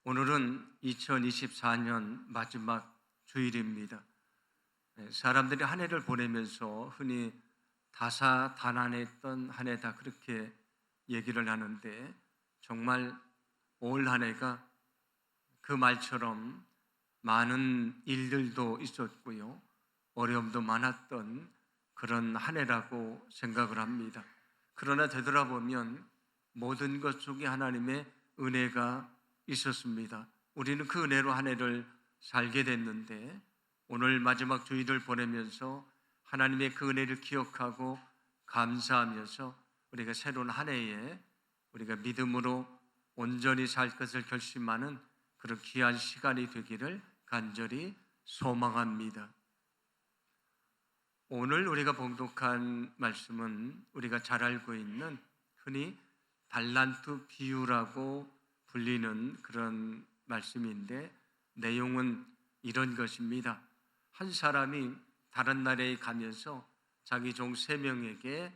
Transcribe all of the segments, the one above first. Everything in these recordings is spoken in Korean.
오늘은 2024년 마지막 주일입니다. 사람들이 한 해를 보내면서 흔히 다사다난했던 한 해다 그렇게 얘기를 하는데, 정말 올 한 해가 그 말처럼 많은 일들도 있었고요, 어려움도 많았던 그런 한 해라고 생각을 합니다. 그러나 되돌아보면 모든 것 속에 하나님의 은혜가 있었습니다. 우리는 그 은혜로 한 해를 살게 됐는데, 오늘 마지막 주일을 보내면서 하나님의 그 은혜를 기억하고 감사하면서 우리가 새로운 한 해에 우리가 믿음으로 온전히 살 것을 결심하는 그런 귀한 시간이 되기를 간절히 소망합니다. 오늘 우리가 봉독한 말씀은 우리가 잘 알고 있는 흔히 달란트 비유라고 불리는 그런 말씀인데, 내용은 이런 것입니다. 한 사람이 다른 나라에 가면서 자기 종 3명에게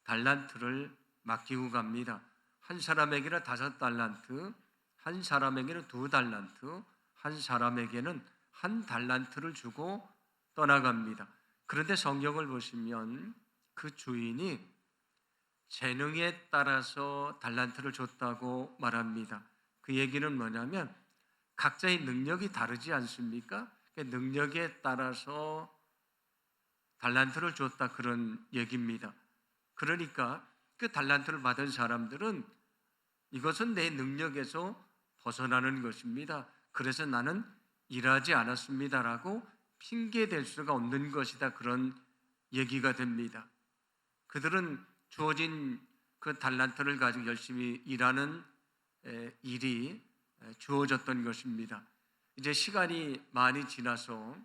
달란트를 맡기고 갑니다. 한 사람에게는 5달란트, 한 사람에게는 2달란트, 한 사람에게는 1달란트를 주고 떠나갑니다. 그런데 성경을 보시면 그 주인이 재능에 따라서 달란트를 줬다고 말합니다. 그 얘기는 뭐냐면 각자의 능력이 다르지 않습니까? 그 능력에 따라서 달란트를 줬다, 그런 얘기입니다. 그러니까 그 달란트를 받은 사람들은 이것은 내 능력에서 벗어나는 것입니다, 그래서 나는 일하지 않았습니다라고 핑계댈 수가 없는 것이다, 그런 얘기가 됩니다. 그들은 주어진 그 달란트를 가지고 열심히 일하는 일이 주어졌던 것입니다. 이제 시간이 많이 지나서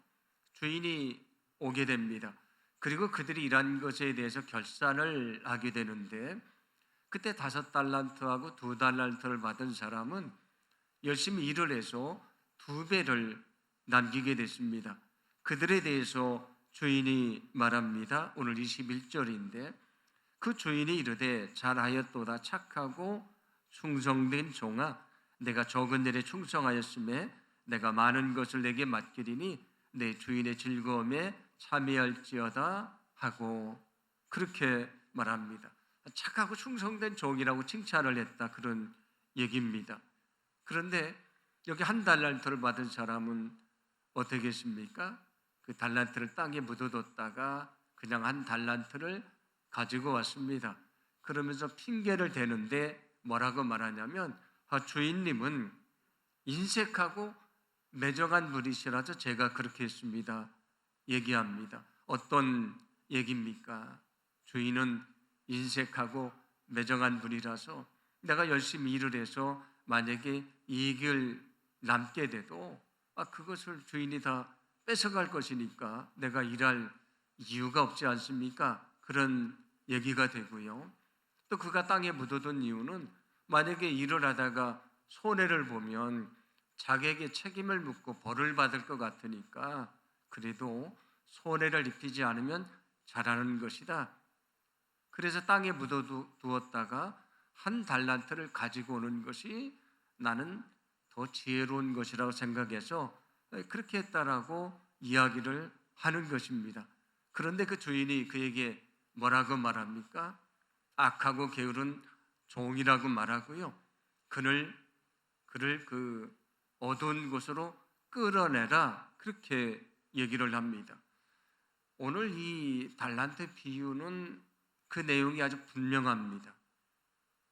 주인이 오게 됩니다. 그리고 그들이 일한 것에 대해서 결산을 하게 되는데, 그때 5달란트하고 2달란트를 받은 사람은 열심히 일을 해서 2배를 남기게 됐습니다. 그들에 대해서 주인이 말합니다. 오늘 21절인데, 그 주인이 이르되 잘하였도다 착하고 충성된 종아, 내가 적은 일에 충성하였음에 내가 많은 것을 내게 맡기리니 내 주인의 즐거움에 참여할지어다 하고, 그렇게 말합니다. 착하고 충성된 종이라고 칭찬을 했다, 그런 얘기입니다. 그런데 여기 1달란트를 받은 사람은 어떻겠습니까? 그 달란트를 땅에 묻어뒀다가 그냥 1달란트를 가지고 왔습니다. 그러면서 핑계를 대는데 뭐라고 말하냐면, 주인님은 인색하고 매정한 분이시라서 제가 그렇게 했습니다, 얘기합니다. 어떤 얘기입니까? 주인은 인색하고 매정한 분이라서 내가 열심히 일을 해서 만약에 이익을 남게 돼도 그것을 주인이 다 뺏어갈 것이니까 내가 일할 이유가 없지 않습니까? 그런 얘기가 되고요. 또 그가 땅에 묻어둔 이유는 만약에 일을 하다가 손해를 보면 자기에게 책임을 묻고 벌을 받을 것 같으니까 그래도 손해를 입히지 않으면 잘하는 것이다. 그래서 땅에 묻어두었다가 1달란트를 가지고 오는 것이 나는 더 지혜로운 것이라고 생각해서 그렇게 했다라고 이야기를 하는 것입니다. 그런데 그 주인이 그에게 뭐라고 말합니까? 악하고 게으른 종이라고 말하고요, 그를 그 어두운 곳으로 끌어내라, 그렇게 얘기를 합니다. 오늘 이 달란트 비유는 그 내용이 아주 분명합니다.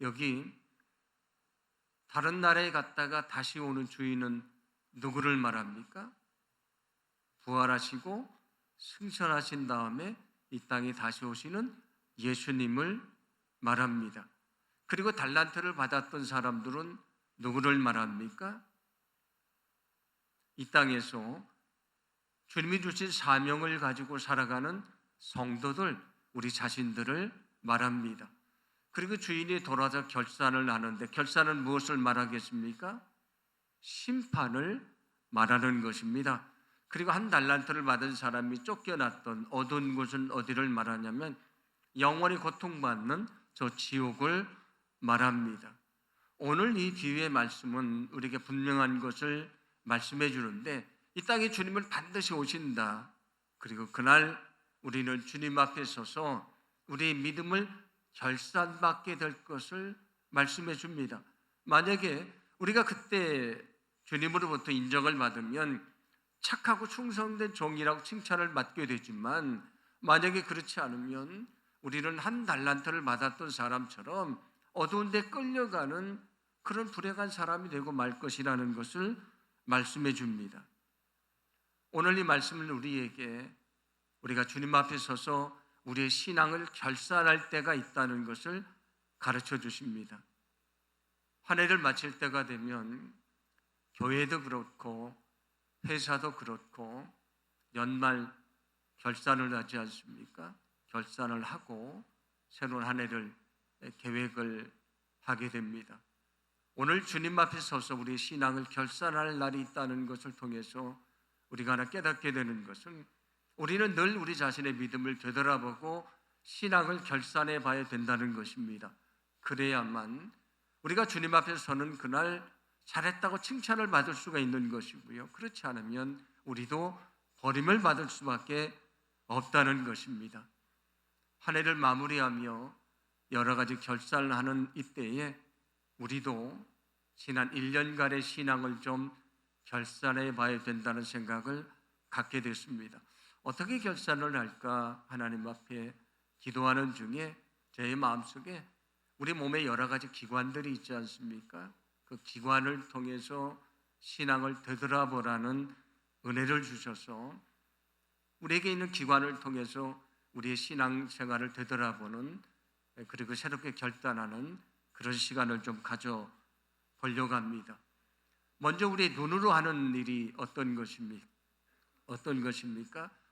여기 다른 나라에 갔다가 다시 오는 주인은 누구를 말합니까? 부활하시고 승천하신 다음에 이 땅에 다시 오시는 예수님을 말합니다. 그리고 달란트를 받았던 사람들은 누구를 말합니까? 이 땅에서 주님이 주신 사명을 가지고 살아가는 성도들, 우리 자신들을 말합니다. 그리고 주인이 돌아서 결산을 하는데, 결산은 무엇을 말하겠습니까? 심판을 말하는 것입니다. 그리고 1달란트를 받은 사람이 쫓겨났던 어두운 곳은 어디를 말하냐면 영원히 고통받는 저 지옥을 말합니다. 오늘 이 비유의 말씀은 우리에게 분명한 것을 말씀해 주는데, 이 땅에 주님은 반드시 오신다. 그리고 그날 우리는 주님 앞에 서서 우리의 믿음을 결산받게 될 것을 말씀해 줍니다. 만약에 우리가 그때 주님으로부터 인정을 받으면 착하고 충성된 종이라고 칭찬을 받게 되지만, 만약에 그렇지 않으면 우리는 한 달란트를 받았던 사람처럼 어두운 데 끌려가는 그런 불행한 사람이 되고 말 것이라는 것을 말씀해 줍니다. 오늘 이 말씀을 우리에게, 우리가 주님 앞에 서서 우리의 신앙을 결산할 때가 있다는 것을 가르쳐 주십니다. 한 해를 마칠 때가 되면 교회도 그렇고 회사도 그렇고 연말 결산을 하지 않습니까? 결산을 하고 새로운 한 해를 계획을 하게 됩니다. 오늘 주님 앞에 서서 우리의 신앙을 결산할 날이 있다는 것을 통해서 우리가 하나 깨닫게 되는 것은, 우리는 늘 우리 자신의 믿음을 되돌아보고 신앙을 결산해 봐야 된다는 것입니다. 그래야만 우리가 주님 앞에 서는 그날 잘했다고 칭찬을 받을 수가 있는 것이고요, 그렇지 않으면 우리도 버림을 받을 수밖에 없다는 것입니다. 한 해를 마무리하며 여러 가지 결산을 하는 이때에 우리도 지난 1년간의 신앙을 좀 결산해 봐야 된다는 생각을 갖게 됐습니다. 어떻게 결산을 할까 하나님 앞에 기도하는 중에 제 마음속에 우리 몸에 여러 가지 기관들이 있지 않습니까? 그 기관을 통해서 신앙을 되돌아보라는 은혜를 주셔서 우리에게 있는 기관을 통해서 우리의 신앙생활을 되돌아보는, 그리고 새롭게 결단하는 그런 시간을 좀 가져보려고 합니다. 먼저 우리의 눈으로 하는 일이 어떤 것입니까?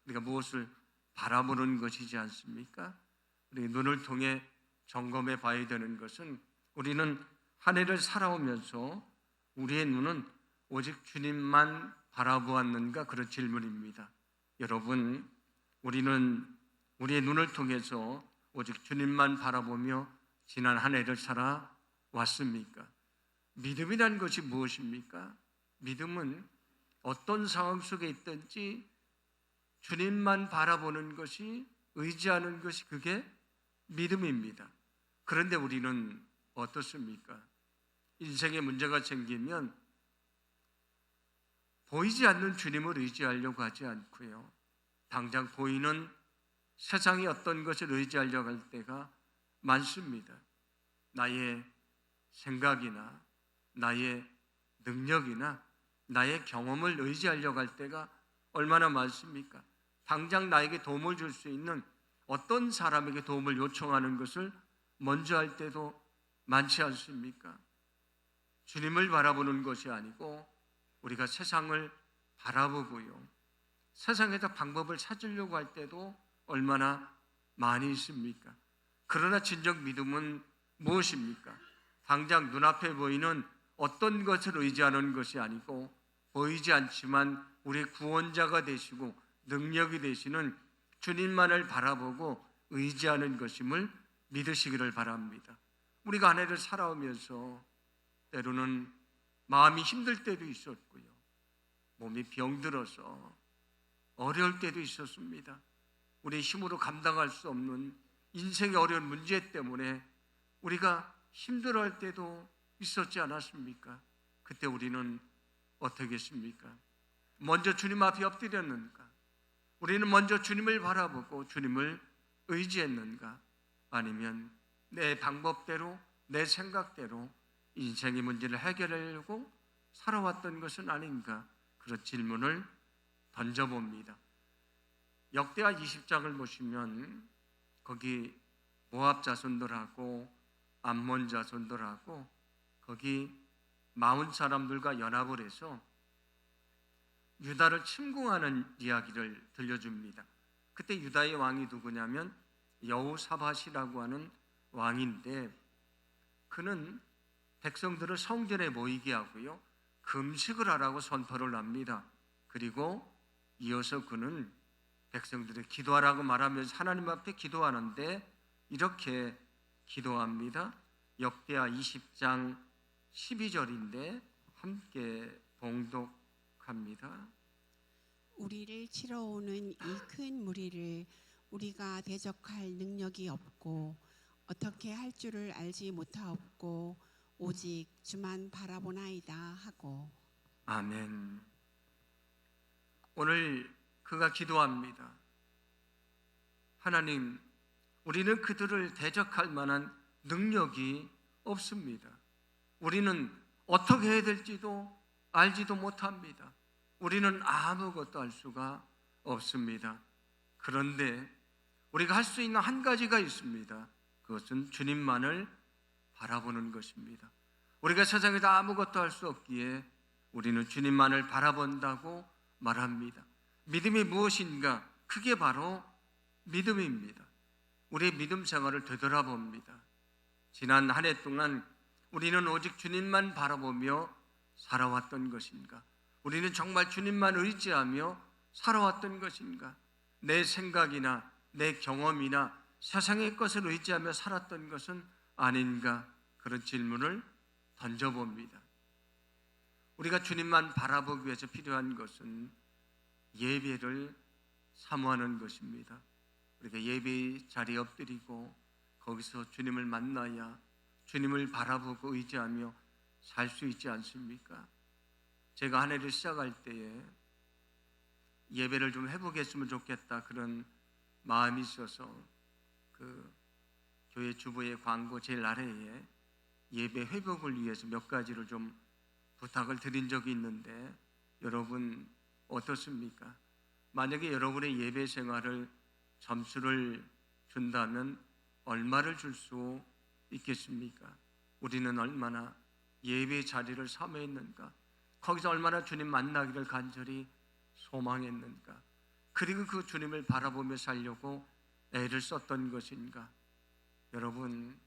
우리가 무엇을 바라보는 것이지 않습니까? 우리 눈을 통해 점검해 봐야 되는 것은, 우리는 한 해를 살아오면서 우리의 눈은 오직 주님만 바라보았는가, 그런 질문입니다. 여러분, 우리는 우리의 눈을 통해서 오직 주님만 바라보며 지난 한 해를 살아왔습니까? 믿음이란 것이 무엇입니까? 믿음은 어떤 상황 속에 있든지 주님만 바라보는 것이, 의지하는 것이, 그게 믿음입니다. 그런데 우리는 어떻습니까? 인생에 문제가 생기면 보이지 않는 주님을 의지하려고 하지 않고요, 당장 보이는 세상의 어떤 것을 의지하려고 할 때가 많습니다. 나의 생각이나 나의 능력이나 나의 경험을 의지하려고 할 때가 얼마나 많습니까? 당장 나에게 도움을 줄 수 있는 어떤 사람에게 도움을 요청하는 것을 먼저 할 때도 많지 않습니까? 주님을 바라보는 것이 아니고 우리가 세상을 바라보고요, 세상에다 방법을 찾으려고 할 때도 얼마나 많이 있습니까? 그러나 진정 믿음은 무엇입니까? 당장 눈앞에 보이는 어떤 것을 의지하는 것이 아니고, 보이지 않지만 우리의 구원자가 되시고 능력이 되시는 주님만을 바라보고 의지하는 것임을 믿으시기를 바랍니다. 우리가 한 해를 살아오면서 때로는 마음이 힘들 때도 있었고요, 몸이 병들어서 어려울 때도 있었습니다. 우리 힘으로 감당할 수 없는 인생의 어려운 문제 때문에 우리가 힘들어할 때도 있었지 않았습니까? 그때 우리는 어떻게 했습니까? 먼저 주님 앞에 엎드렸는가? 우리는 먼저 주님을 바라보고 주님을 의지했는가? 아니면 내 방법대로, 내 생각대로 인생의 문제를 해결하려고 살아왔던 것은 아닌가? 그런 질문을 던져봅니다. 역대하 20장을 보시면 거기 모압 자손들하고 암몬 자손들하고 거기 마온 사람들과 연합을 해서 유다를 침공하는 이야기를 들려줍니다. 그때 유다의 왕이 누구냐면 여호사밧이라고 하는 왕인데, 그는 백성들을 성전에 모이게 하고요, 금식을 하라고 선포를 합니다. 그리고 이어서 그는 백성들이 기도하라고 말하면서 하나님 앞에 기도하는데 이렇게 기도합니다. 역대하 20장 12절인데 함께 봉독합니다. 우리를 치러오는 이 큰 무리를 우리가 대적할 능력이 없고 어떻게 할 줄을 알지 못하옵고 오직 주만 바라보나이다 하고. 아멘. 오늘 그가 기도합니다. 하나님, 우리는 그들을 대적할 만한 능력이 없습니다. 우리는 어떻게 해야 될지도 알지도 못합니다. 우리는 아무것도 할 수가 없습니다. 그런데 우리가 할 수 있는 한 가지가 있습니다. 그것은 주님만을 바라보는 것입니다. 우리가 세상에서 아무것도 할 수 없기에 우리는 주님만을 바라본다고 말합니다. 믿음이 무엇인가? 그게 바로 믿음입니다. 우리의 믿음 생활을 되돌아봅니다. 지난 한 해 동안 우리는 오직 주님만 바라보며 살아왔던 것인가? 우리는 정말 주님만 의지하며 살아왔던 것인가? 내 생각이나 내 경험이나 세상의 것을 의지하며 살았던 것은 아닌가? 그런 질문을 던져봅니다. 우리가 주님만 바라보기 위해서 필요한 것은 예배를 사모하는 것입니다. 우리가 예배 자리에 엎드리고 거기서 주님을 만나야 주님을 바라보고 의지하며 살 수 있지 않습니까? 제가 한 해를 시작할 때에 예배를 좀 해보겠으면 좋겠다 그런 마음이 있어서 그 교회 주보의 광고 제일 아래에 예배 회복을 위해서 몇 가지를 좀 부탁을 드린 적이 있는데 여러분 어떻습니까? 만약에 여러분의 예배 생활을 점수를 준다면 얼마를 줄 수 있겠습니까? 우리는 얼마나 예배 자리를 사모했는가? 거기서 얼마나 주님 만나기를 간절히 소망했는가? 그리고 그 주님을 바라보며 살려고 애를 썼던 것인가? 여러분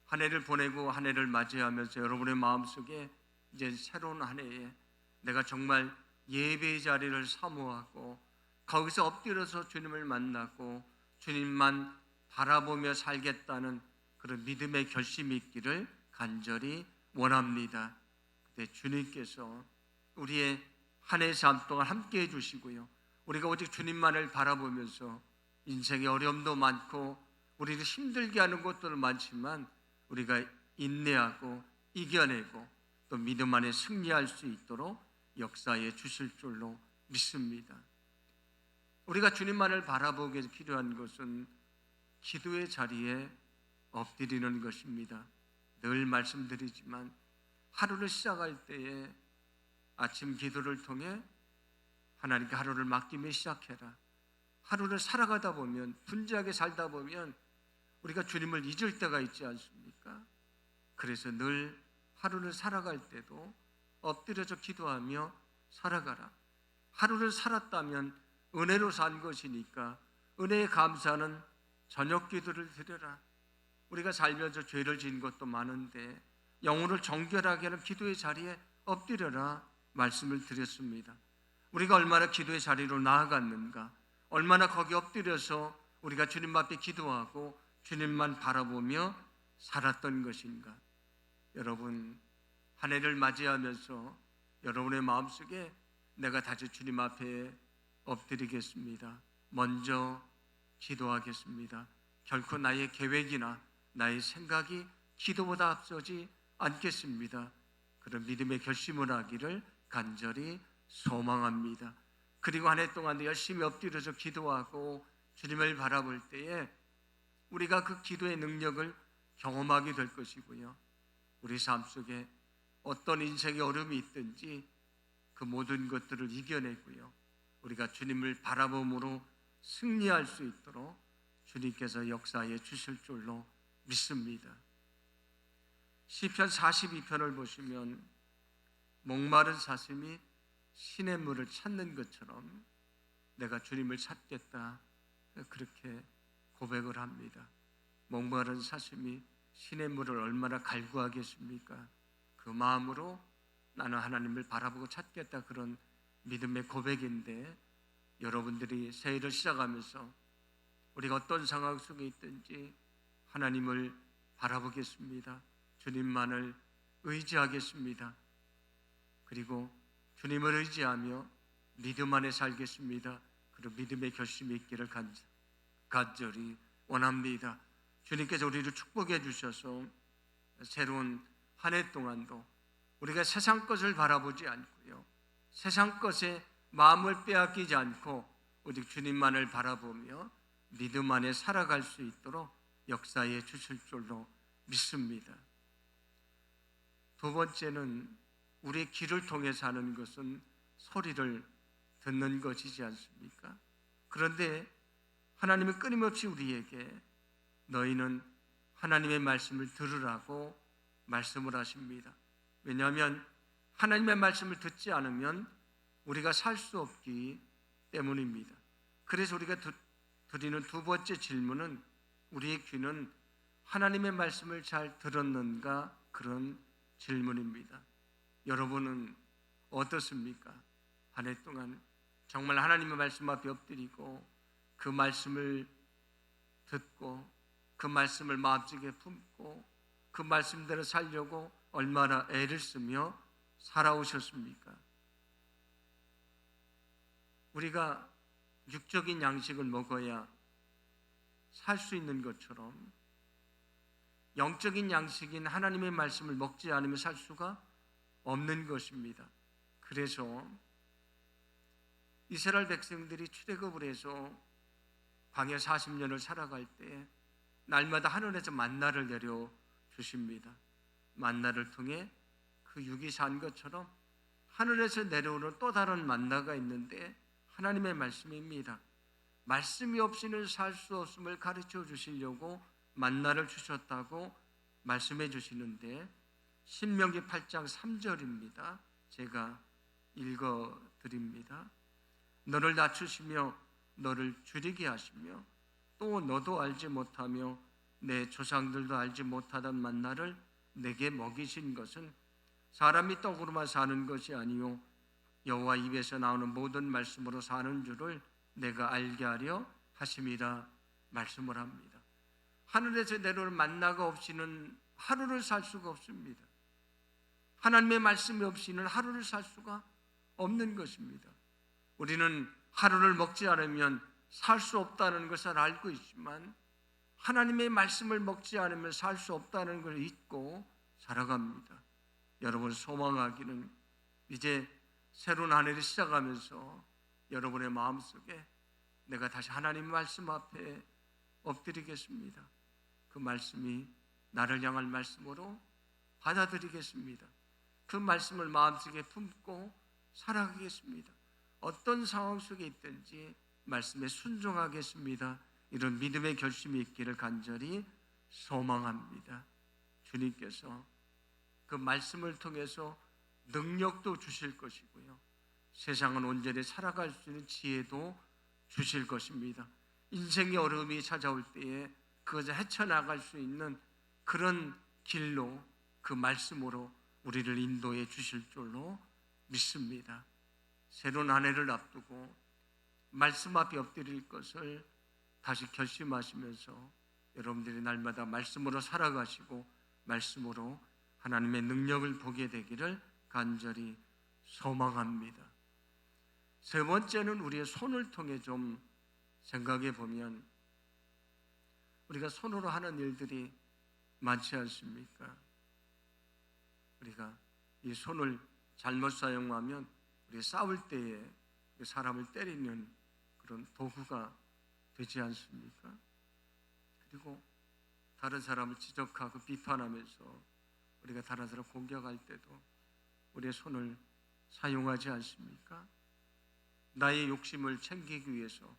한 해를 보내고 한 해를 맞이하면서 여러분의 마음속에 이제 새로운 한 해에 내가 정말 예배 자리를 사모하고 거기서 엎드려서 주님을 만나고 주님만 바라보며 살겠다는 그런 믿음의 결심이 있기를 간절히 원합니다. 그때 주님께서 우리의 한 해 삶 동안 함께 해주시고요. 우리가 오직 주님만을 바라보면서 인생의 어려움도 많고 우리를 힘들게 하는 것들은 많지만 우리가 인내하고 이겨내고 또 믿음 안에 승리할 수 있도록 역사해 주실 줄로 믿습니다. 우리가 주님만을 바라보기 위해서 필요한 것은 기도의 자리에 엎드리는 것입니다. 늘 말씀드리지만 하루를 시작할 때에 아침 기도를 통해 하나님께 하루를 맡기며 시작해라. 하루를 살아가다 보면 분주하게 살다 보면 우리가 주님을 잊을 때가 있지 않습니까? 그래서 늘 하루를 살아갈 때도 엎드려서 기도하며 살아가라. 하루를 살았다면 은혜로 산 것이니까 은혜에 감사하는 저녁 기도를 드려라. 우리가 살면서 죄를 지은 것도 많은데 영혼을 정결하게 하는 기도의 자리에 엎드려라 말씀을 드렸습니다. 우리가 얼마나 기도의 자리로 나아갔는가, 얼마나 거기 엎드려서 우리가 주님 앞에 기도하고 주님만 바라보며 살았던 것인가. 여러분 한 해를 맞이하면서 여러분의 마음속에 내가 다시 주님 앞에 엎드리겠습니다. 먼저 기도하겠습니다. 결코 나의 계획이나 나의 생각이 기도보다 앞서지 않겠습니다. 그런 믿음의 결심을 하기를 간절히 소망합니다. 그리고 한 해 동안 열심히 엎드려서 기도하고 주님을 바라볼 때에 우리가 그 기도의 능력을 경험하게 될 것이고요. 우리 삶 속에 어떤 인생의 어려움이 있든지 그 모든 것들을 이겨내고요. 우리가 주님을 바라봄으로 승리할 수 있도록 주님께서 역사해 주실 줄로 믿습니다. 시편 42편을 보시면 목마른 사슴이 시냇물을 찾는 것처럼 내가 주님을 찾겠다 그렇게 고백을 합니다. 목마른 사슴이 시냇물을 얼마나 갈구하겠습니까? 그 마음으로 나는 하나님을 바라보고 찾겠다 그런 믿음의 고백인데 여러분들이 새해를 시작하면서 우리가 어떤 상황 속에 있든지 하나님을 바라보겠습니다. 주님만을 의지하겠습니다. 그리고 주님을 의지하며 믿음 안에 살겠습니다. 그리고 믿음의 결심이 있기를 간절히 원합니다. 주님께서 우리를 축복해 주셔서 새로운 한 해 동안도 우리가 세상 것을 바라보지 않고요, 세상 것에 마음을 빼앗기지 않고 오직 주님만을 바라보며 믿음 안에 살아갈 수 있도록 역사해 주실 줄로 믿습니다. 두 번째는 우리의 귀를 통해 사는 것은 소리를 듣는 것이지 않습니까? 그런데 하나님은 끊임없이 우리에게 너희는 하나님의 말씀을 들으라고 말씀을 하십니다. 왜냐하면 하나님의 말씀을 듣지 않으면 우리가 살 수 없기 때문입니다. 그래서 우리가 드리는 두 번째 질문은 우리의 귀는 하나님의 말씀을 잘 들었는가, 그런 질문입니다. 여러분은 어떻습니까? 한 해 동안 정말 하나님의 말씀 앞에 엎드리고 그 말씀을 듣고 그 말씀을 마음속에 품고 그 말씀대로 살려고 얼마나 애를 쓰며 살아오셨습니까? 우리가 육적인 양식을 먹어야 살 수 있는 것처럼 영적인 양식인 하나님의 말씀을 먹지 않으면 살 수가 없는 것입니다. 그래서 이스라엘 백성들이 출애굽을 해서 광야 40년을 살아갈 때 날마다 하늘에서 만나를 내려 주십니다. 만나를 통해 그 육이 산 것처럼 하늘에서 내려오는 또 다른 만나가 있는데 하나님의 말씀입니다. 말씀이 없이는 살 수 없음을 가르쳐 주시려고 만나를 주셨다고 말씀해 주시는데 신명기 8장 3절입니다. 제가 읽어 드립니다. 너를 낮추시며 너를 줄이게 하시며 또 너도 알지 못하며 내 조상들도 알지 못하던 만나를 내게 먹이신 것은 사람이 떡으로만 사는 것이 아니요 여호와 입에서 나오는 모든 말씀으로 사는 줄을 내가 알게 하려 하심이라 말씀을 합니다. 하늘에서 내려오는 만나가 없이는 하루를 살 수가 없습니다. 하나님의 말씀이 없이는 하루를 살 수가 없는 것입니다. 우리는 하루를 먹지 않으면 살 수 없다는 것을 알고 있지만 하나님의 말씀을 먹지 않으면 살 수 없다는 걸 잊고 살아갑니다. 여러분 소망하기는 이제 새로운 한 해를 시작하면서 여러분의 마음속에 내가 다시 하나님 말씀 앞에 엎드리겠습니다. 그 말씀이 나를 향할 말씀으로 받아들이겠습니다. 그 말씀을 마음속에 품고 살아가겠습니다. 어떤 상황 속에 있든지 말씀에 순종하겠습니다. 이런 믿음의 결심이 있기를 간절히 소망합니다. 주님께서 그 말씀을 통해서 능력도 주실 것이고요, 세상은 온전히 살아갈 수 있는 지혜도 주실 것입니다. 인생의 어려움이 찾아올 때에 그것을 헤쳐나갈 수 있는 그런 길로 그 말씀으로 우리를 인도해 주실 줄로 믿습니다. 새로운 한 해를 앞두고 말씀 앞에 엎드릴 것을 다시 결심하시면서 여러분들이 날마다 말씀으로 살아가시고 말씀으로 하나님의 능력을 보게 되기를 간절히 소망합니다. 세 번째는 우리의 손을 통해 좀 생각해 보면 우리가 손으로 하는 일들이 많지 않습니까? 우리가 이 손을 잘못 사용하면 우리 싸울 때에 사람을 때리는 그런 도구가 되지 않습니까? 그리고 다른 사람을 지적하고 비판하면서 우리가 다른 사람을 공격할 때도 우리의 손을 사용하지 않습니까? 나의 욕심을 챙기기 위해서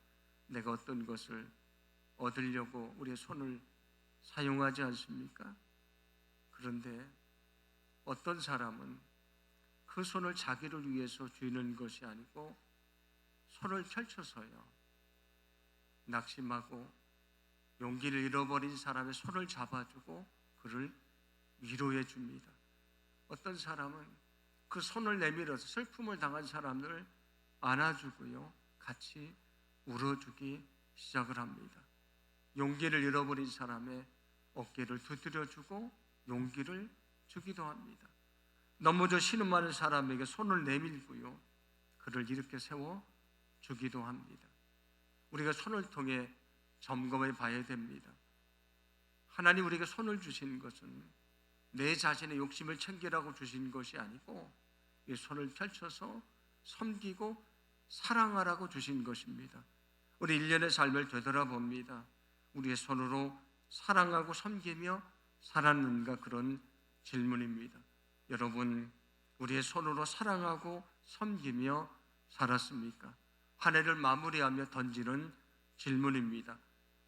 내가 어떤 것을 얻으려고 우리의 손을 사용하지 않습니까? 그런데 어떤 사람은 그 손을 자기를 위해서 쥐는 것이 아니고 손을 펼쳐서요, 낙심하고 용기를 잃어버린 사람의 손을 잡아주고 그를 위로해 줍니다. 어떤 사람은 그 손을 내밀어서 슬픔을 당한 사람을 안아주고요, 같이 울어주기 시작을 합니다. 용기를 잃어버린 사람의 어깨를 두드려주고 용기를 주기도 합니다. 넘어져 신음하는 사람에게 손을 내밀고요, 그를 이렇게 세워 주기도 합니다. 우리가 손을 통해 점검해 봐야 됩니다. 하나님 우리에게 손을 주신 것은 내 자신의 욕심을 챙기라고 주신 것이 아니고 이 손을 펼쳐서 섬기고 사랑하라고 주신 것입니다. 우리 일련의 삶을 되돌아봅니다. 우리의 손으로 사랑하고 섬기며 살았는가, 그런 질문입니다. 여러분, 우리의 손으로 사랑하고 섬기며 살았습니까? 한 해를 마무리하며 던지는 질문입니다.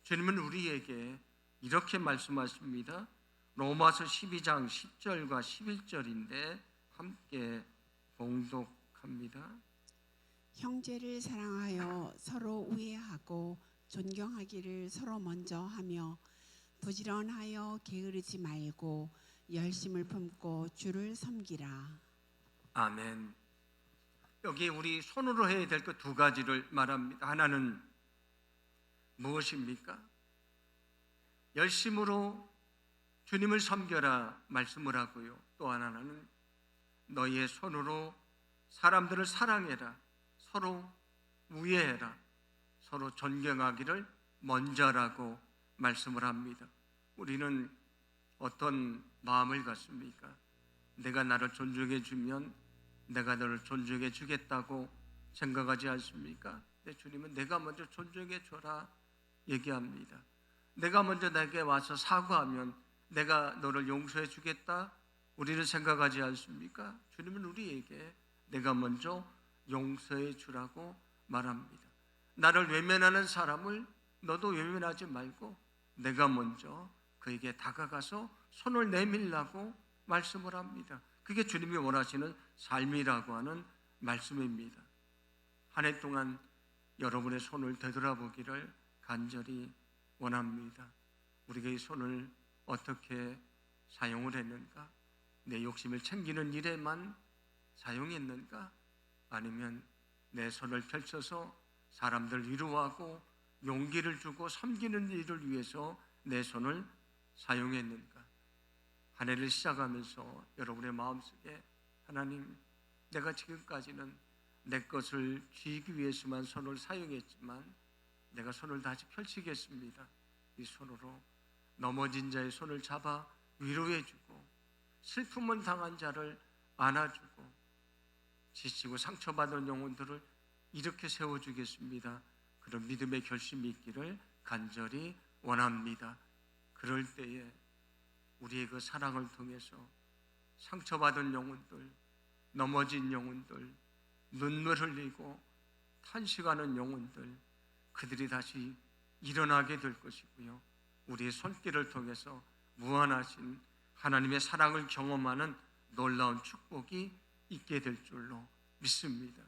주님은 우리에게 이렇게 말씀하십니다. 로마서 12장 10절과 11절인데 함께 봉독합니다. 형제를 사랑하여 서로 우애하고 존경하기를 서로 먼저 하며 부지런하여 게으르지 말고 열심을 품고 주를 섬기라. 아멘. 여기 우리 손으로 해야 될 것 두 가지를 말합니다. 하나는 무엇입니까? 열심으로 주님을 섬겨라 말씀을 하고요. 또 하나는 너희의 손으로 사람들을 사랑해라, 서로 우애해라, 서로 존경하기를 먼저라고 말씀을 합니다. 우리는 어떤 마음을 갖습니까? 내가 나를 존중해 주면 내가 너를 존중해 주겠다고 생각하지 않습니까? 내 주님은 내가 먼저 존중해 줘라 얘기합니다. 내가 먼저 내게 와서 사과하면 내가 너를 용서해 주겠다 우리는 생각하지 않습니까? 주님은 우리에게 내가 먼저 용서해 주라고 말합니다. 나를 외면하는 사람을 너도 외면하지 말고 내가 먼저 그에게 다가가서 손을 내밀라고 말씀을 합니다. 그게 주님이 원하시는 삶이라고 하는 말씀입니다. 한 해 동안 여러분의 손을 되돌아보기를 간절히 원합니다. 우리가 이 손을 어떻게 사용을 했는가? 내 욕심을 챙기는 일에만 사용했는가? 아니면 내 손을 펼쳐서 사람들 위로하고 용기를 주고 섬기는 일을 위해서 내 손을 사용했는가? 한 해를 시작하면서 여러분의 마음속에 하나님, 내가 지금까지는 내 것을 쥐기 위해서만 손을 사용했지만 내가 손을 다시 펼치겠습니다. 이 손으로 넘어진 자의 손을 잡아 위로해주고 슬픔을 당한 자를 안아주고 지치고 상처받은 영혼들을 이렇게 세워주겠습니다. 그런 믿음의 결심이 있기를 간절히 원합니다. 그럴 때에 우리의 그 사랑을 통해서 상처받은 영혼들, 넘어진 영혼들, 눈물 흘리고 탄식하는 영혼들, 그들이 다시 일어나게 될 것이고요. 우리의 손길을 통해서 무한하신 하나님의 사랑을 경험하는 놀라운 축복이 있게 될 줄로 믿습니다.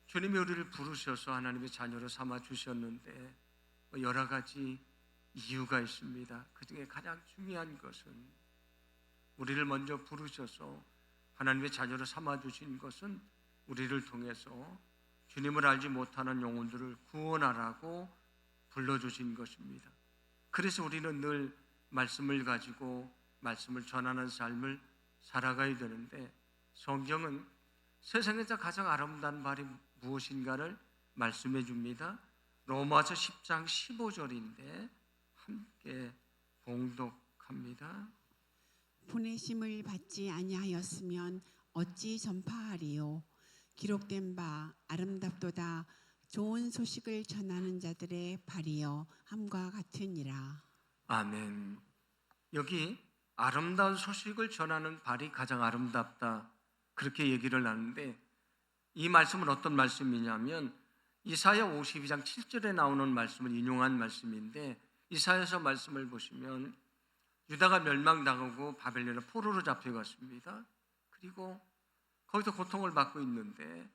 주님이 우리를 부르셔서 하나님의 자녀로 삼아 주셨는데 여러 가지 이유가 있습니다. 그 중에 가장 중요한 것은 우리를 먼저 부르셔서 하나님의 자녀로 삼아 주신 것은 우리를 통해서 주님을 알지 못하는 영혼들을 구원하라고 불러주신 것입니다. 그래서 우리는 늘 말씀을 가지고 말씀을 전하는 삶을 살아가야 되는데 성경은 세상에서 가장 아름다운 말이 무엇인가를 말씀해 줍니다. 로마서 10장 15절인데 함께 봉독합니다. 보내심을 받지 아니하였으면 어찌 전파하리요. 기록된 바 아름답도다 좋은 소식을 전하는 자들의 발이여 함과 같으니라. 아멘. 여기 아름다운 소식을 전하는 발이 가장 아름답다 그렇게 얘기를 하는데 이 말씀은 어떤 말씀이냐면 이사야 52장 7절에 나오는 말씀을 인용한 말씀인데 이사야서 말씀을 보시면 유다가 멸망당하고 바벨론의 포로로 잡혀갔습니다. 그리고 거기서 고통을 받고 있는데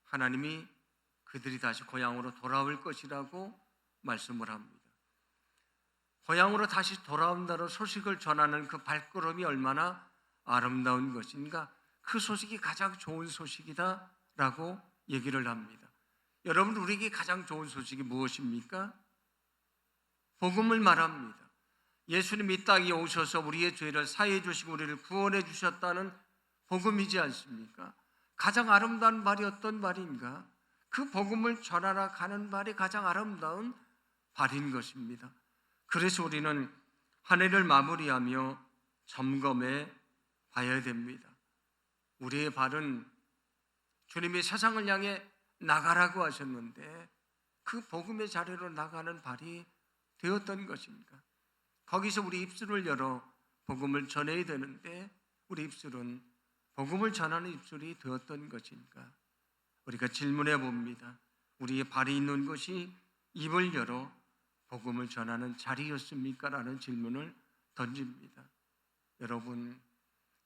하나님이 그들이 다시 고향으로 돌아올 것이라고 말씀을 합니다. 고향으로 다시 돌아온다는 소식을 전하는 그 발걸음이 얼마나 아름다운 것인가, 그 소식이 가장 좋은 소식이다 라고 얘기를 합니다. 여러분, 우리에게 가장 좋은 소식이 무엇입니까? 복음을 말합니다. 예수님이 이 땅에 오셔서 우리의 죄를 사해 주시고 우리를 구원해 주셨다는 복음이지 않습니까? 가장 아름다운 말이 어떤 말인가? 그 복음을 전하러 가는 말이 가장 아름다운 발인 것입니다. 그래서 우리는 한 해를 마무리하며 점검해 봐야 됩니다. 우리의 발은 주님이 세상을 향해 나가라고 하셨는데 그 복음의 자리로 나가는 발이 되었던 것입니까? 거기서 우리 입술을 열어 복음을 전해야 되는데 우리 입술은 복음을 전하는 입술이 되었던 것입니까? 우리가 질문해 봅니다. 우리의 발이 있는 곳이 입을 열어 복음을 전하는 자리였습니까? 라는 질문을 던집니다.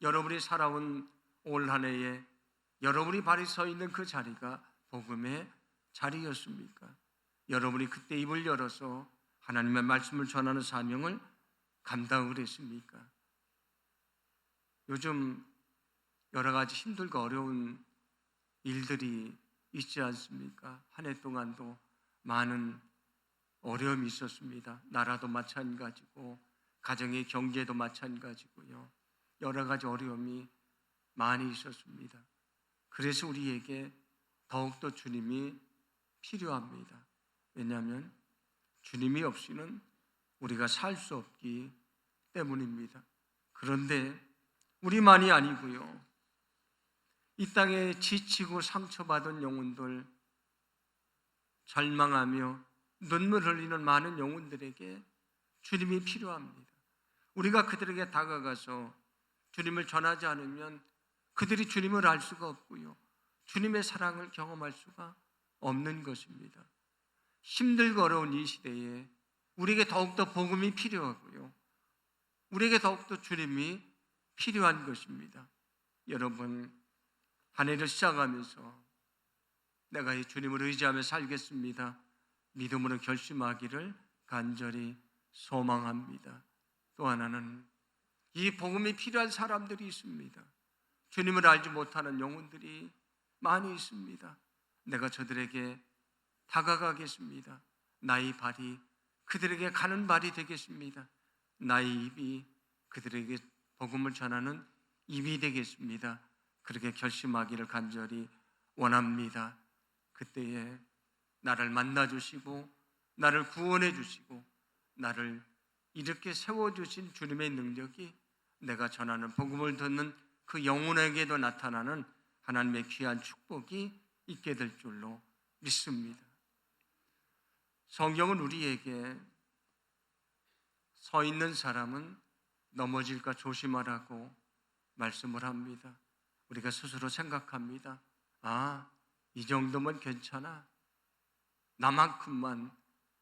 여러분이 살아온 올 한 해에 여러분이 발이 서 있는 그 자리가 복음의 자리였습니까? 여러분이 그때 입을 열어서 하나님의 말씀을 전하는 사명을 감당을 했습니까? 요즘 여러 가지 힘들고 어려운 일들이 있지 않습니까? 한 해 동안도 많은 어려움이 있었습니다. 나라도 마찬가지고 가정의 경제도 마찬가지고요. 여러 가지 어려움이 많이 있었습니다. 그래서 우리에게 더욱더 주님이 필요합니다. 왜냐하면 주님이 없이는 우리가 살 수 없기 때문입니다. 그런데 우리만이 아니고요. 이 땅에 지치고 상처받은 영혼들, 절망하며 눈물 흘리는 많은 영혼들에게 주님이 필요합니다. 우리가 그들에게 다가가서 주님을 전하지 않으면 그들이 주님을 알 수가 없고요. 주님의 사랑을 경험할 수가 없는 것입니다. 힘들고 어려운 이 시대에 우리에게 더욱더 복음이 필요하고요. 우리에게 더욱더 주님이 필요한 것입니다. 여러분, 한 해를 시작하면서 내가 이 주님을 의지하며 살겠습니다. 믿음으로 결심하기를 간절히 소망합니다. 또 하나는 이 복음이 필요한 사람들이 있습니다. 주님을 알지 못하는 영혼들이 많이 있습니다. 내가 저들에게 다가가겠습니다. 나의 발이 그들에게 가는 발이 되겠습니다. 나의 입이 그들에게 복음을 전하는 입이 되겠습니다. 그렇게 결심하기를 간절히 원합니다. 그때에 나를 만나주시고 나를 구원해 주시고 나를 이렇게 세워주신 주님의 능력이 내가 전하는 복음을 듣는 그 영혼에게도 나타나는 하나님의 귀한 축복이 있게 될 줄로 믿습니다. 성경은 우리에게 서 있는 사람은 넘어질까 조심하라고 말씀을 합니다. 우리가 스스로 생각합니다. 이 정도면 괜찮아. 나만큼만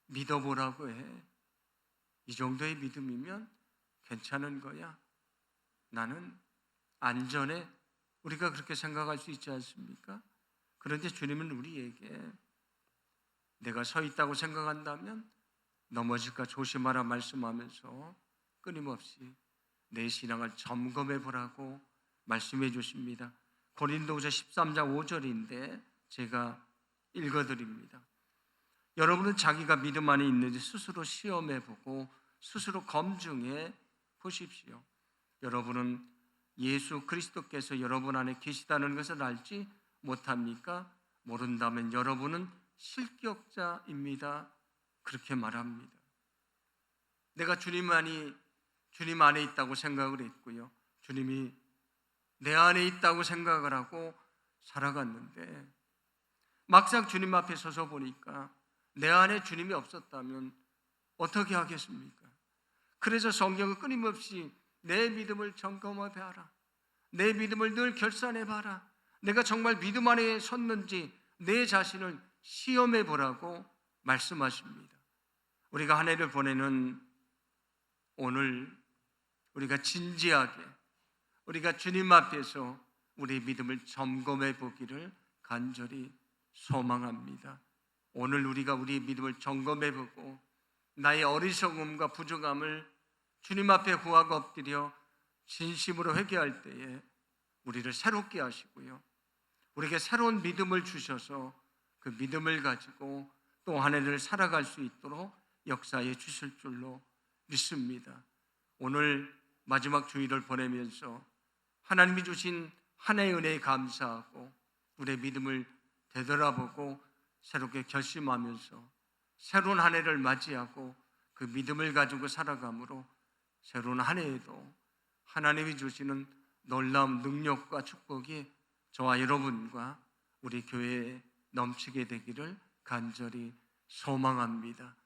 믿어보라고 해. 이 정도의 믿음이면 괜찮은 거야. 나는 안전해. 우리가 그렇게 생각할 수 있지 않습니까? 그런데 주님은 우리에게 내가 서 있다고 생각한다면 넘어질까 조심하라 말씀하면서 끊임없이 내 신앙을 점검해 보라고 말씀해 주십니다. 고린도후서 13장 5절인데 제가 읽어드립니다. 여러분은 자기가 믿음 안에 있는지 스스로 시험해 보고 스스로 검증해 보십시오. 여러분은 예수 그리스도께서 여러분 안에 계시다는 것을 알지 못합니까? 모른다면 여러분은 실격자입니다. 그렇게 말합니다. 내가 주님 안에 있다고 생각을 했고요. 주님이 내 안에 있다고 생각을 하고 살아갔는데 막상 주님 앞에 서서 보니까 내 안에 주님이 없었다면 어떻게 하겠습니까? 그래서 성경은 끊임없이 내 믿음을 점검해 봐라. 내 믿음을 늘 결산해 봐라. 내가 정말 믿음 안에 섰는지 내 자신을 시험해 보라고 말씀하십니다. 우리가 한 해를 보내는 오늘 우리가 진지하게 우리가 주님 앞에서 우리의 믿음을 점검해 보기를 간절히 소망합니다. 오늘 우리가 우리의 믿음을 점검해 보고 나의 어리석음과 부족함을 주님 앞에 구하고 엎드려 진심으로 회개할 때에 우리를 새롭게 하시고요. 우리에게 새로운 믿음을 주셔서 그 믿음을 가지고 또 한 해를 살아갈 수 있도록 역사해 주실 줄로 믿습니다. 오늘 마지막 주일을 보내면서 하나님이 주신 한 해의 은혜에 감사하고 우리의 믿음을 되돌아보고 새롭게 결심하면서 새로운 한 해를 맞이하고 그 믿음을 가지고 살아감으로 새로운 한 해에도 하나님이 주시는 놀라운 능력과 축복이 저와 여러분과 우리 교회에 넘치게 되기를 간절히 소망합니다.